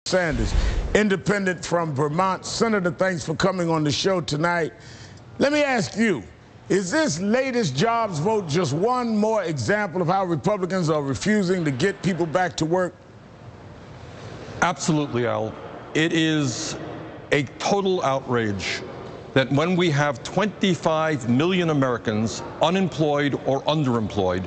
Sanders, independent from Vermont. Senator, thanks for coming on the show tonight. Let me ask you, is this latest jobs vote just one more example of how Republicans are refusing to get people back to work? Absolutely, Al. It is a total outrage that when we have 25 million Americans unemployed or underemployed,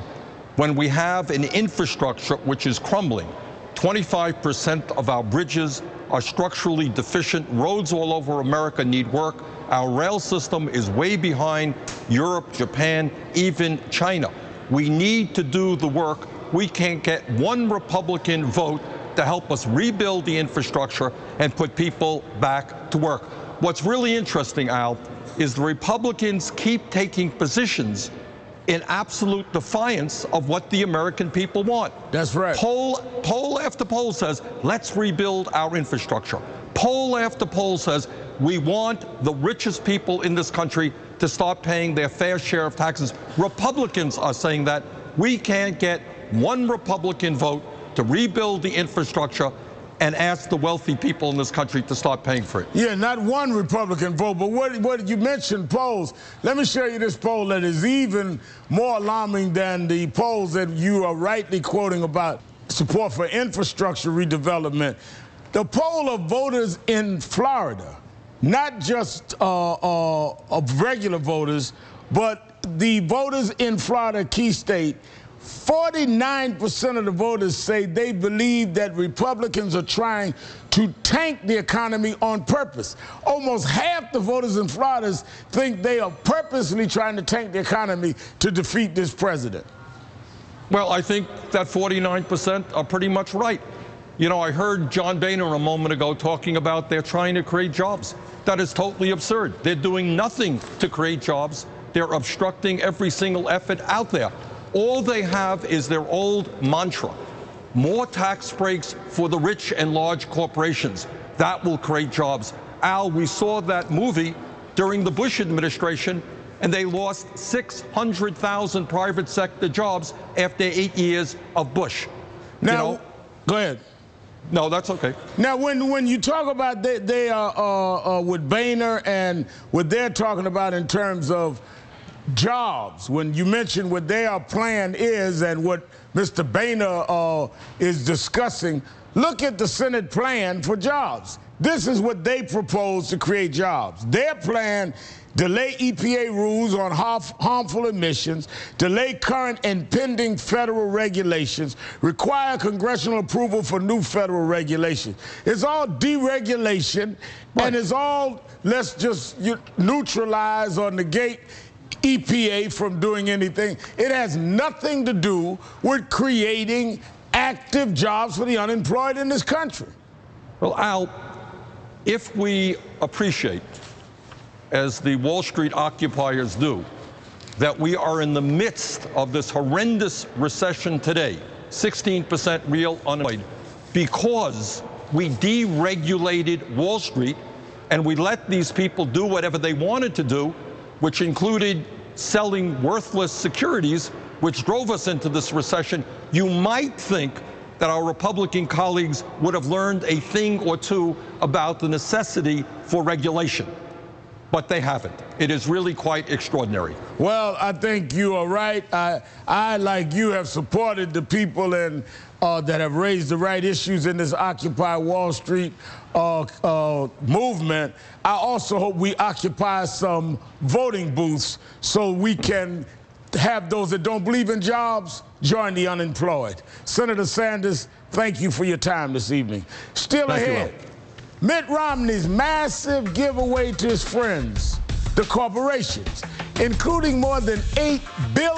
when we have an infrastructure which is crumbling, 25% of our bridges are structurally deficient. Roads all over America need work. Our rail system is way behind Europe, Japan, even China. We need to do the work. We can't get one Republican vote to help us rebuild the infrastructure and put people back to work. What's really interesting, Al, is the Republicans keep taking positions in absolute defiance of what the American people want. That's right. Poll after poll says, let's rebuild our infrastructure. Poll after poll says, we want the richest people in this country to start paying their fair share of taxes. Republicans are saying that. We can't get one Republican vote to rebuild the infrastructure and ask the wealthy people in this country to start paying for it. Yeah, not one Republican vote, but what you mentioned polls. Let me show you this poll that is even more alarming than the polls that you are rightly quoting about support for infrastructure redevelopment. The poll of voters in Florida, not just of regular voters, but the voters in Florida, key state, 49% of the voters say they believe that Republicans are trying to tank the economy on purpose. Almost half the voters in Florida think they are purposely trying to tank the economy to defeat this president. Well, I think that 49% are pretty much right. You know, I heard John Boehner a moment ago talking about they're trying to create jobs. That is totally absurd. They're doing nothing to create jobs. They're obstructing every single effort out there. All they have is their old mantra: more tax breaks for the rich and large corporations. That will create jobs. Al, we saw that movie during the Bush administration, and they lost 600,000 private sector jobs after 8 years of Bush. Now, go ahead. No, that's okay. Now, when you talk about they are with Boehner and what they're talking about in terms of jobs, when you mention what their plan is and what Mr. Boehner is discussing, look at the Senate plan for jobs. This is what they propose to create jobs. Their plan: delay EPA rules on harmful emissions, delay current and pending federal regulations, require congressional approval for new federal regulations. It's all deregulation, right. And it's all, let's just neutralize or negate EPA from doing anything. It has nothing to do with creating active jobs for the unemployed in this country. Well, Al, if we appreciate, as the Wall Street occupiers do, that we are in the midst of this horrendous recession today, 16% real unemployed, because we deregulated Wall Street and we let these people do whatever they wanted to do, which included selling worthless securities, which drove us into this recession, you might think that our Republican colleagues would have learned a thing or two about the necessity for regulation. But they haven't. It is really quite extraordinary. Well, I think you are right. I like you, have supported the people that have raised the right issues in this Occupy Wall Street movement. I also hope we occupy some voting booths so we can have those that don't believe in jobs join the unemployed. Senator Sanders, thank you for your time this evening. Still ahead, Mitt Romney's massive giveaway to his friends, the corporations, including more than $8 billion